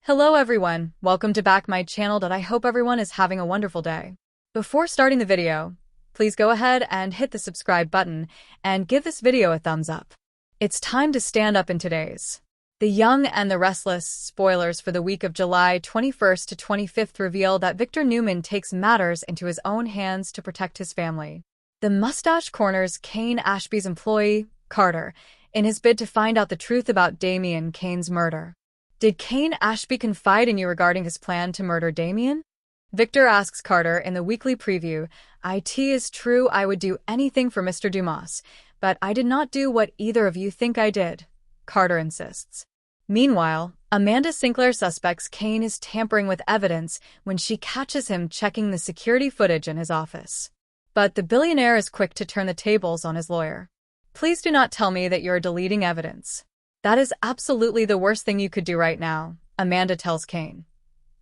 Hello everyone, welcome to back my channel. I hope everyone is having a wonderful day. Before starting the video, please go ahead and hit the subscribe button and give this video a thumbs up. It's time to stand up in today's The Young and the Restless spoilers for the week of July 21st to 25th reveal that Victor Newman takes matters into his own hands to protect his family. The mustache corners Kane Ashby's employee, Carter, in his bid to find out the truth about Damien Kane's murder. Did Kane Ashby confide in you regarding his plan to murder Damien? Victor asks Carter in the weekly preview, "It is true I would do anything for Mr. Dumas, but I did not do what either of you think I did," Carter insists. Meanwhile, Amanda Sinclair suspects Kane is tampering with evidence when she catches him checking the security footage in his office. But the billionaire is quick to turn the tables on his lawyer. "Please do not tell me that you're deleting evidence. That is absolutely the worst thing you could do right now," Amanda tells Kane.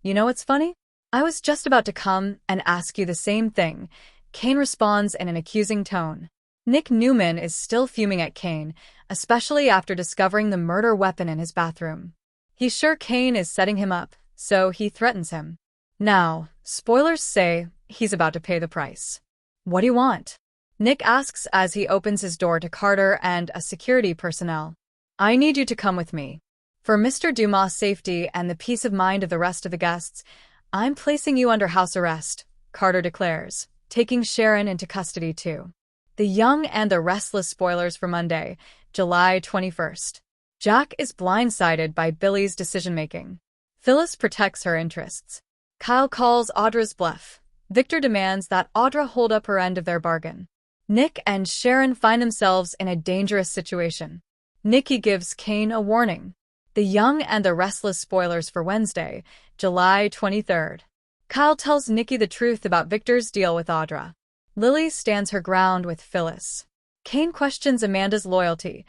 "You know what's funny? I was just about to come and ask you the same thing," Kane responds in an accusing tone. Nick Newman is still fuming at Kane, especially after discovering the murder weapon in his bathroom. He's sure Kane is setting him up, so he threatens him. Now, spoilers say he's about to pay the price. "What do you want?" Nick asks as he opens his door to Carter and a security personnel. "I need you to come with me. For Mr. Dumas' safety and the peace of mind of the rest of the guests, I'm placing you under house arrest," Carter declares, taking Sharon into custody too. The Young and the Restless spoilers for Monday, July 21st. Jack is blindsided by Billy's decision-making. Phyllis protects her interests. Kyle calls Audra's bluff. Victor demands that Audra hold up her end of their bargain. Nick and Sharon find themselves in a dangerous situation. Nikki gives Kane a warning. The Young and the Restless spoilers for Wednesday, July 23rd. Kyle tells Nikki the truth about Victor's deal with Audra. Lily stands her ground with Phyllis. Kane questions Amanda's loyalty.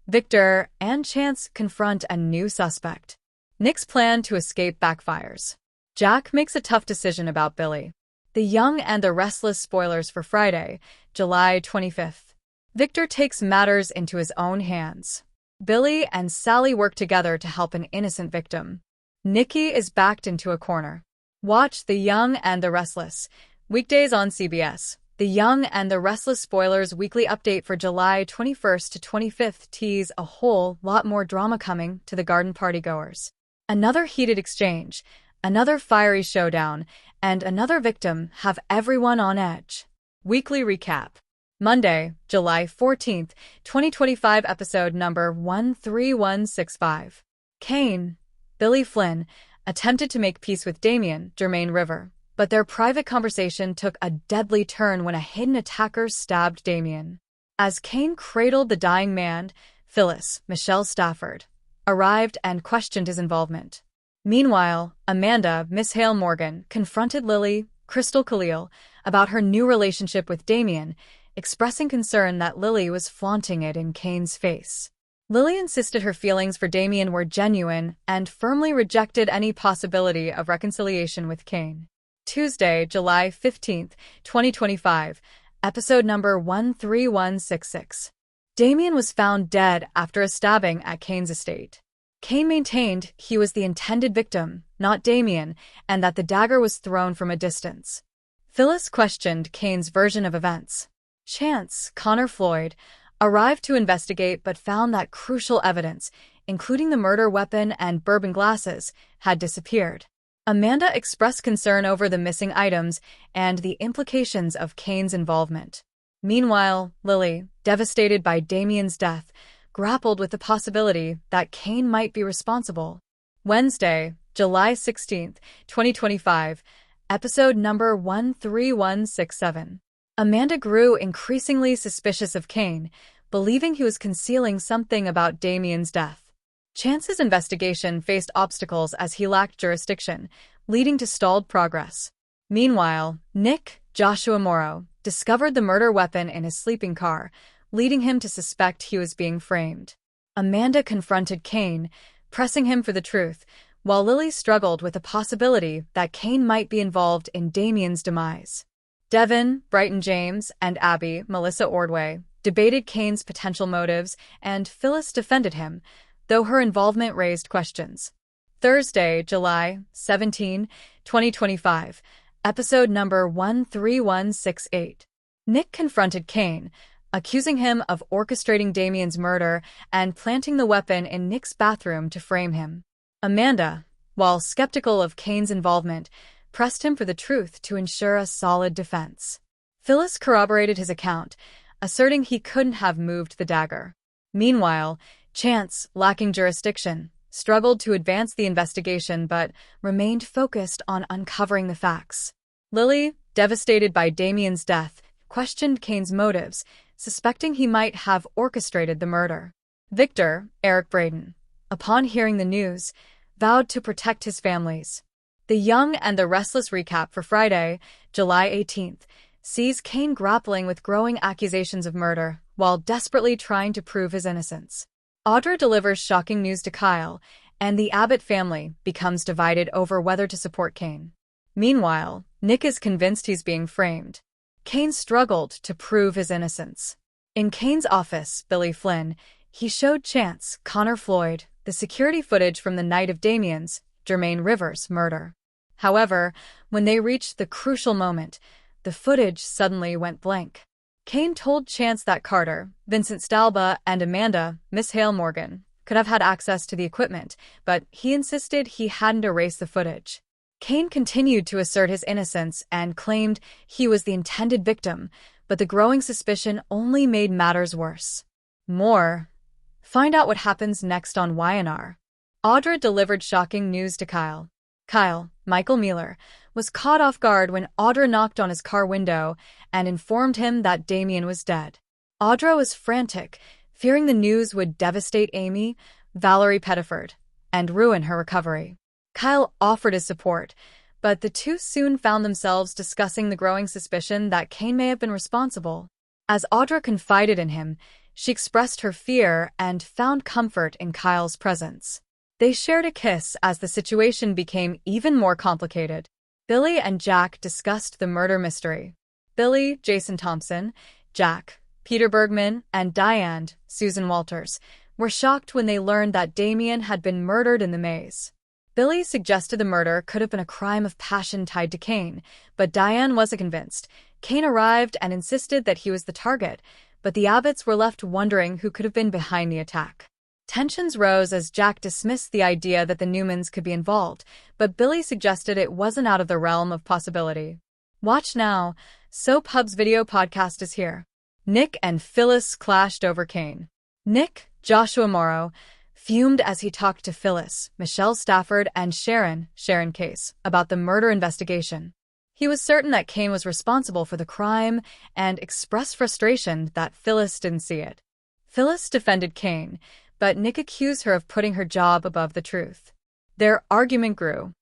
Victor and Chance confront a new suspect. Nick's plan to escape backfires. Jack makes a tough decision about Billy. The Young and the Restless spoilers for Friday, July 25th. Victor takes matters into his own hands. Billy and Sally work together to help an innocent victim. Nikki is backed into a corner. Watch The Young and the Restless, weekdays on CBS. The Young and the Restless spoilers weekly update for July 21st to 25th tease a whole lot more drama coming to the garden party goers. Another heated exchange, another fiery showdown, and another victim have everyone on edge. Weekly recap. Monday, July 14th, 2025, episode number 13165. Kane, Billy Flynn, attempted to make peace with Damien, Jermaine River, but their private conversation took a deadly turn when a hidden attacker stabbed Damien. As Kane cradled the dying man, Phyllis, Michelle Stafford, arrived and questioned his involvement. Meanwhile, Amanda, Miss Hale Morgan, confronted Lily, Crystal Khalil, about her new relationship with Damien, expressing concern that Lily was flaunting it in Kane's face. Lily insisted her feelings for Damien were genuine and firmly rejected any possibility of reconciliation with Kane. Tuesday, July 15th, 2025, episode number 13166. Damien was found dead after a stabbing at Kane's estate. Kane maintained he was the intended victim, not Damien, and that the dagger was thrown from a distance. Phyllis questioned Kane's version of events. Chance, Connor Floyd, arrived to investigate but found that crucial evidence, including the murder weapon and bourbon glasses, had disappeared. Amanda expressed concern over the missing items and the implications of Kane's involvement. Meanwhile, Lily, devastated by Damien's death, grappled with the possibility that Kane might be responsible. Wednesday, July 16th, 2025, episode number 13167. Amanda grew increasingly suspicious of Kane, believing he was concealing something about Damien's death. Chance's investigation faced obstacles as he lacked jurisdiction, leading to stalled progress. Meanwhile, Nick, Joshua Morrow, discovered the murder weapon in his sleeping car, leading him to suspect he was being framed. Amanda confronted Kane, pressing him for the truth, while Lily struggled with the possibility that Kane might be involved in Damien's demise. Devin, Brighton James, and Abby, Melissa Ordway, debated Kane's potential motives, and Phyllis defended him, though her involvement raised questions. Thursday, July 17, 2025. Episode number 13168. Nick confronted Kane, accusing him of orchestrating Damien's murder and planting the weapon in Nick's bathroom to frame him. Amanda, while skeptical of Kane's involvement, pressed him for the truth to ensure a solid defense. Phyllis corroborated his account, asserting he couldn't have moved the dagger. Meanwhile, Chance, lacking jurisdiction, struggled to advance the investigation but remained focused on uncovering the facts. Lily, devastated by Damien's death, questioned Kane's motives, suspecting he might have orchestrated the murder. Victor, Eric Braden, upon hearing the news, vowed to protect his families. The Young and the Restless recap for Friday, July 18th, sees Kane grappling with growing accusations of murder while desperately trying to prove his innocence. Audra delivers shocking news to Kyle, and the Abbott family becomes divided over whether to support Kane. Meanwhile, Nick is convinced he's being framed. Kane struggled to prove his innocence. In Kane's office, Billy Flynn, he showed Chance, Connor Floyd, the security footage from the night of Damien's, Jermaine Rivers, murder. However, when they reached the crucial moment, the footage suddenly went blank. Kane told Chance that Carter, Vincent Stalba, and Amanda, Miss Hale Morgan, could have had access to the equipment, but he insisted he hadn't erased the footage. Kane continued to assert his innocence and claimed he was the intended victim, but the growing suspicion only made matters worse. Find out what happens next on YNR. Audra delivered shocking news to Kyle. Kyle, Michael Mealer, was caught off guard when Audra knocked on his car window and informed him that Damien was dead. Audra was frantic, fearing the news would devastate Amy, Valerie Pettiford, and ruin her recovery. Kyle offered his support, but the two soon found themselves discussing the growing suspicion that Kane may have been responsible. As Audra confided in him, she expressed her fear and found comfort in Kyle's presence. They shared a kiss as the situation became even more complicated. Billy and Jack discussed the murder mystery. Billy, Jason Thompson, Jack, Peter Bergman, and Diane, Susan Walters, were shocked when they learned that Damien had been murdered in the maze. Billy suggested the murder could have been a crime of passion tied to Kane, but Diane wasn't convinced. Kane arrived and insisted that he was the target, but the Abbotts were left wondering who could have been behind the attack. Tensions rose as Jack dismissed the idea that the Newmans could be involved, but Billy suggested it wasn't out of the realm of possibility. Watch now. Soap Hub's video podcast is here. Nick and Phyllis clashed over Kane. Nick, Joshua Morrow, fumed as he talked to Phyllis, Michelle Stafford, and Sharon Case, about the murder investigation. He was certain that Kane was responsible for the crime and expressed frustration that Phyllis didn't see it. Phyllis defended Kane, but Nick accused her of putting her job above the truth. Their argument grew.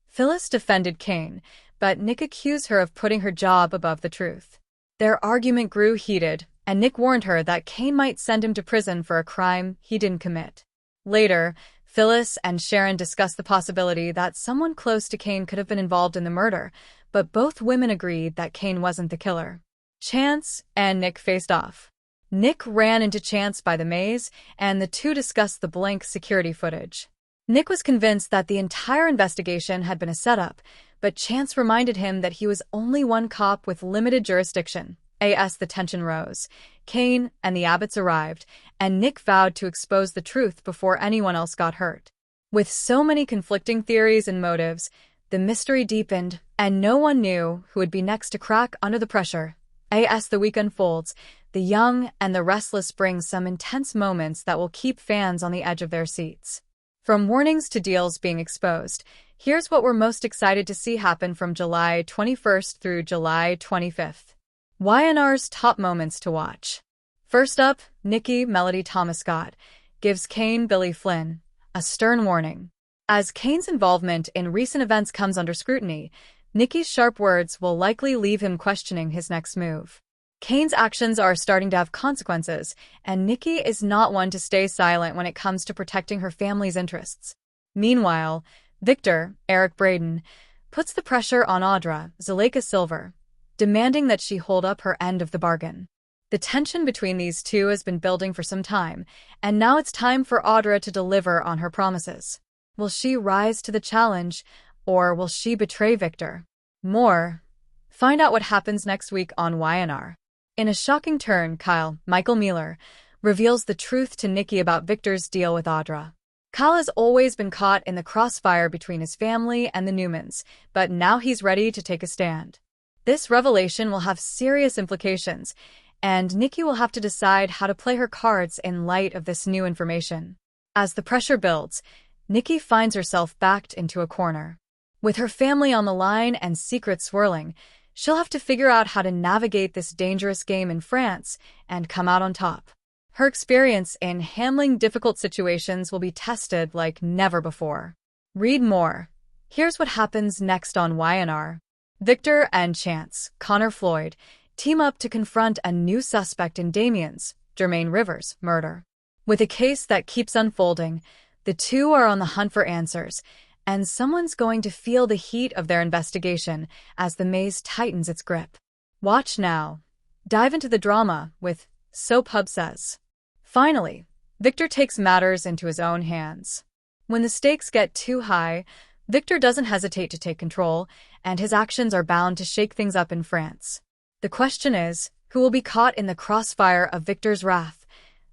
Phyllis defended Kane, but Nick accused her of putting her job above the truth. Their argument grew heated, and Nick warned her that Kane might send him to prison for a crime he didn't commit. Later, Phyllis and Sharon discussed the possibility that someone close to Kane could have been involved in the murder, but both women agreed that Kane wasn't the killer. Chance and Nick faced off. Nick ran into Chance by the maze, and the two discussed the blank security footage. Nick was convinced that the entire investigation had been a setup, but Chance reminded him that he was only one cop with limited jurisdiction. As the tension rose, Kane and the Abbotts arrived, and Nick vowed to expose the truth before anyone else got hurt. With so many conflicting theories and motives, the mystery deepened, and no one knew who would be next to crack under the pressure. As the week unfolds, The Young and the Restless bring some intense moments that will keep fans on the edge of their seats. From warnings to deals being exposed, here's what we're most excited to see happen from July 21st through July 25th. YNR's top moments to watch. First up, Nikki Melody Thomas Scott gives Kane Billy Flynn a stern warning. As Kane's involvement in recent events comes under scrutiny, Nikki's sharp words will likely leave him questioning his next move. Kane's actions are starting to have consequences, and Nikki is not one to stay silent when it comes to protecting her family's interests. Meanwhile, Victor, Eric Braden, puts the pressure on Audra, Zuleika Silver, demanding that she hold up her end of the bargain. The tension between these two has been building for some time, and now it's time for Audra to deliver on her promises. Will she rise to the challenge, or will she betray Victor? Find out what happens next week on YNR. In a shocking turn, Kyle, Michael Mueller, reveals the truth to Nikki about Victor's deal with Audra. Kyle has always been caught in the crossfire between his family and the Newmans, but now he's ready to take a stand. This revelation will have serious implications, and Nikki will have to decide how to play her cards in light of this new information. As the pressure builds, Nikki finds herself backed into a corner. With her family on the line and secrets swirling, she'll have to figure out how to navigate this dangerous game in France and come out on top. Her experience in handling difficult situations will be tested like never before. Read more. Here's what happens next on YNR. Victor and Chance, Connor Floyd, team up to confront a new suspect in Damien's, Jermaine Rivers, murder. With a case that keeps unfolding, the two are on the hunt for answers, and someone's going to feel the heat of their investigation as the maze tightens its grip. Watch now. Dive into the drama with So Pub Says. Finally, Victor takes matters into his own hands. When the stakes get too high, Victor doesn't hesitate to take control, and his actions are bound to shake things up in France. The question is, who will be caught in the crossfire of Victor's wrath?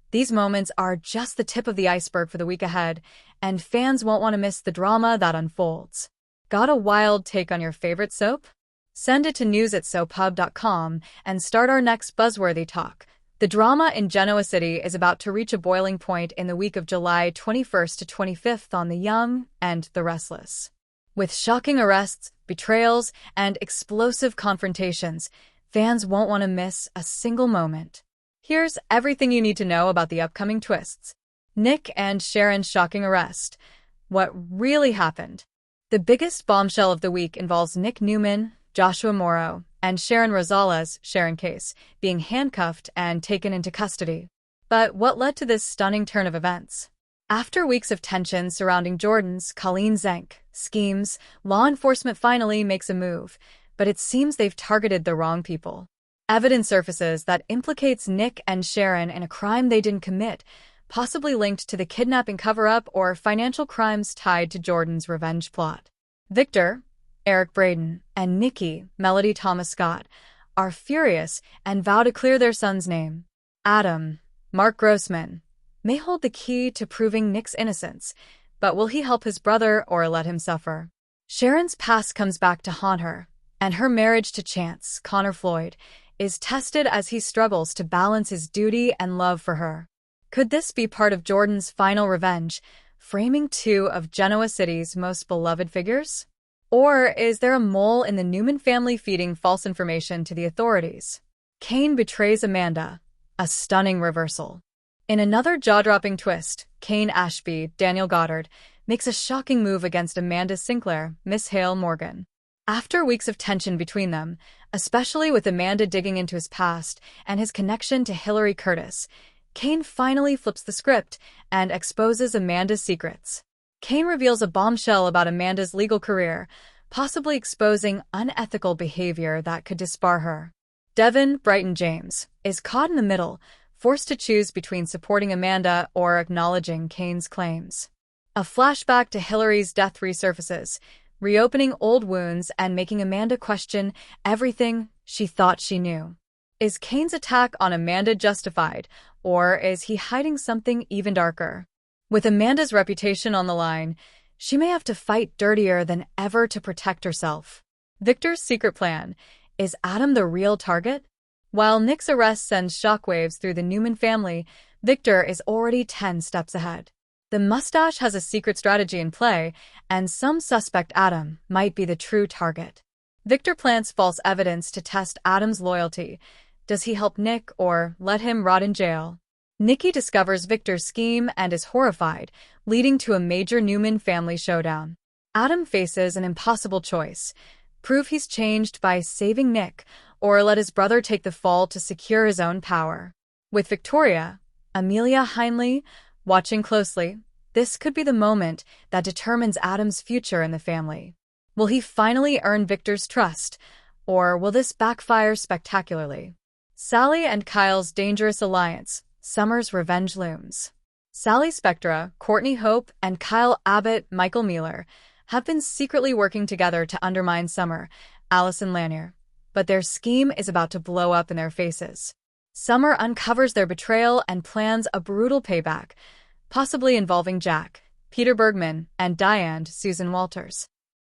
These moments are just the tip of the iceberg for the week ahead, and fans won't want to miss the drama that unfolds. Got a wild take on your favorite soap? Send it to news@soappub.com and start our next buzzworthy talk. The drama in Genoa City is about to reach a boiling point in the week of July 21st to 25th on The Young and the Restless. With shocking arrests, betrayals, and explosive confrontations, fans won't want to miss a single moment. Here's everything you need to know about the upcoming twists. Nick and Sharon's shocking arrest. What really happened? The biggest bombshell of the week involves Nick Newman, Joshua Morrow, and Sharon Rosales, Sharon Case, being handcuffed and taken into custody. But what led to this stunning turn of events? After weeks of tension surrounding Jordan's Colleen Zenk schemes, law enforcement finally makes a move, but it seems they've targeted the wrong people. Evidence surfaces that implicates Nick and Sharon in a crime they didn't commit, possibly linked to the kidnapping cover-up or financial crimes tied to Jordan's revenge plot. Victor, Eric Braden, and Nikki, Melody Thomas Scott, are furious and vow to clear their son's name. Adam, Mark Grossman, may hold the key to proving Nick's innocence, but will he help his brother or let him suffer? Sharon's past comes back to haunt her, and her marriage to Chance, Connor Floyd, is tested as he struggles to balance his duty and love for her. Could this be part of Jordan's final revenge, framing two of Genoa City's most beloved figures? Or is there a mole in the Newman family feeding false information to the authorities? Kane betrays Amanda, a stunning reversal. In another jaw-dropping twist, Kane Ashby, Daniel Goddard, makes a shocking move against Amanda Sinclair, Miss Hale Morgan. After weeks of tension between them, especially with Amanda digging into his past and his connection to Hillary Curtis, Kane finally flips the script and exposes Amanda's secrets. Kane reveals a bombshell about Amanda's legal career, possibly exposing unethical behavior that could disbar her. Devin Brighton James is caught in the middle, forced to choose between supporting Amanda or acknowledging Kane's claims. A flashback to Hillary's death resurfaces, reopening old wounds and making Amanda question everything she thought she knew. Is Kane's attack on Amanda justified, or is he hiding something even darker? With Amanda's reputation on the line, she may have to fight dirtier than ever to protect herself. Victor's secret plan. Is Adam the real target? While Nick's arrest sends shockwaves through the Newman family, Victor is already 10 steps ahead. The mustache has a secret strategy in play, and some suspect Adam might be the true target. Victor plants false evidence to test Adam's loyalty. Does he help Nick or let him rot in jail? Nikki discovers Victor's scheme and is horrified, leading to a major Newman family showdown. Adam faces an impossible choice: prove he's changed by saving Nick, or let his brother take the fall to secure his own power. With Victoria, Amelia Heinley, watching closely, this could be the moment that determines Adam's future in the family. Will he finally earn Victor's trust, or will this backfire spectacularly? Sally and Kyle's dangerous alliance. Summer's revenge looms. Sally Spectra, Courtney Hope, and Kyle Abbott, Michael Mealer have been secretly working together to undermine Summer, Allison Lanier. But their scheme is about to blow up in their faces. Summer uncovers their betrayal and plans a brutal payback, possibly involving Jack, Peter Bergman, and Diane Susan Walters.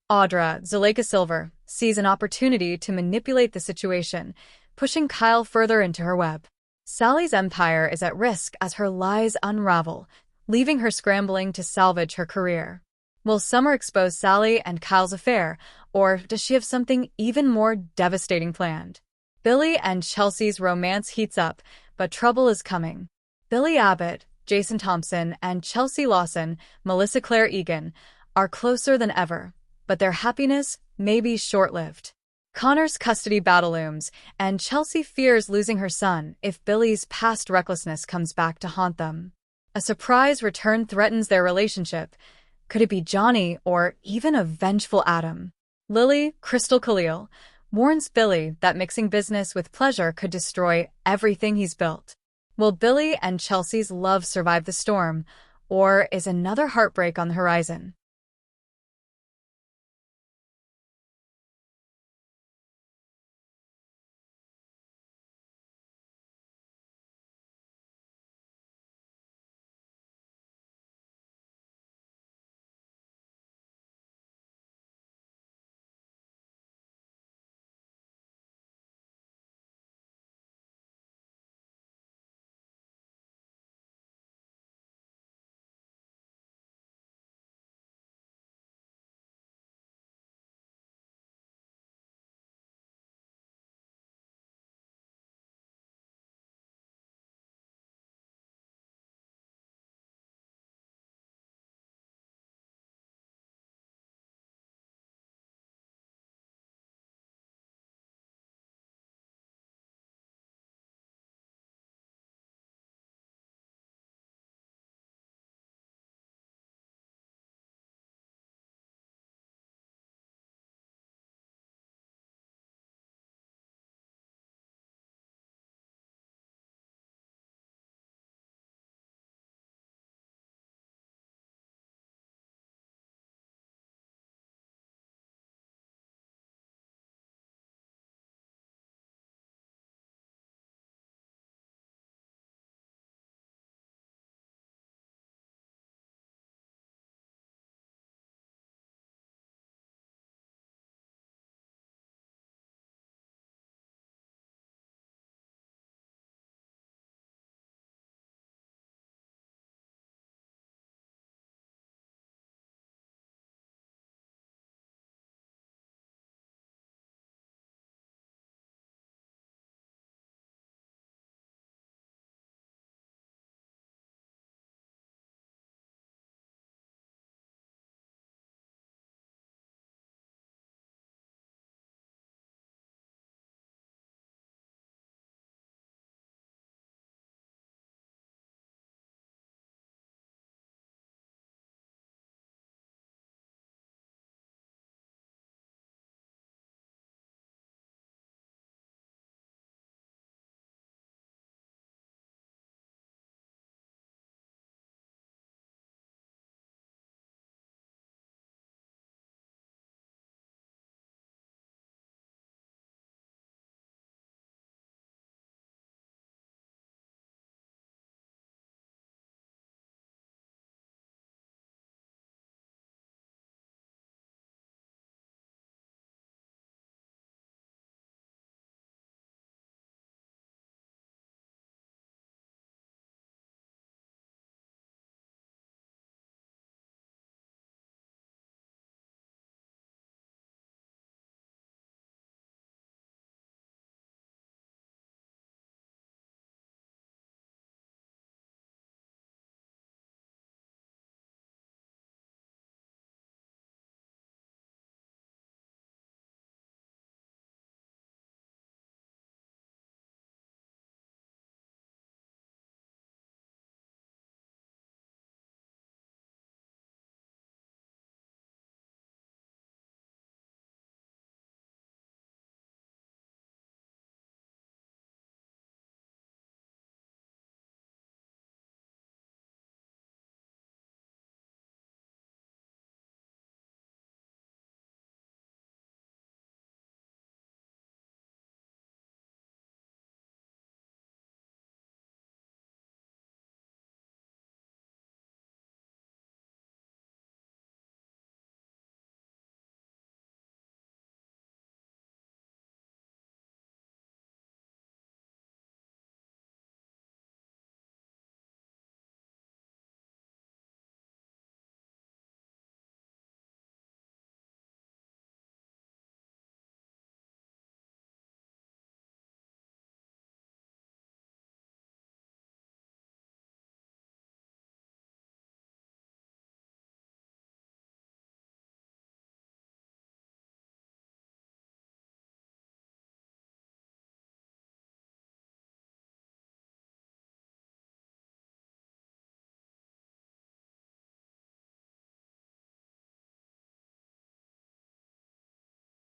Audra, Zuleika Silver, sees an opportunity to manipulate the situation, pushing Kyle further into her web. Sally's empire is at risk as her lies unravel, leaving her scrambling to salvage her career. Will Summer expose Sally and Kyle's affair, or does she have something even more devastating planned? Billy and Chelsea's romance heats up, but trouble is coming. Billy Abbott, Jason Thompson, and Chelsea Lawson, Melissa Claire Egan, are closer than ever, but their happiness may be short-lived. Connor's custody battle looms, and Chelsea fears losing her son if Billy's past recklessness comes back to haunt them. A surprise return threatens their relationship. Could it be Johnny or even a vengeful Adam? Lily, Crystal Khalil, warns Billy that mixing business with pleasure could destroy everything he's built. Will Billy and Chelsea's love survive the storm, or is another heartbreak on the horizon?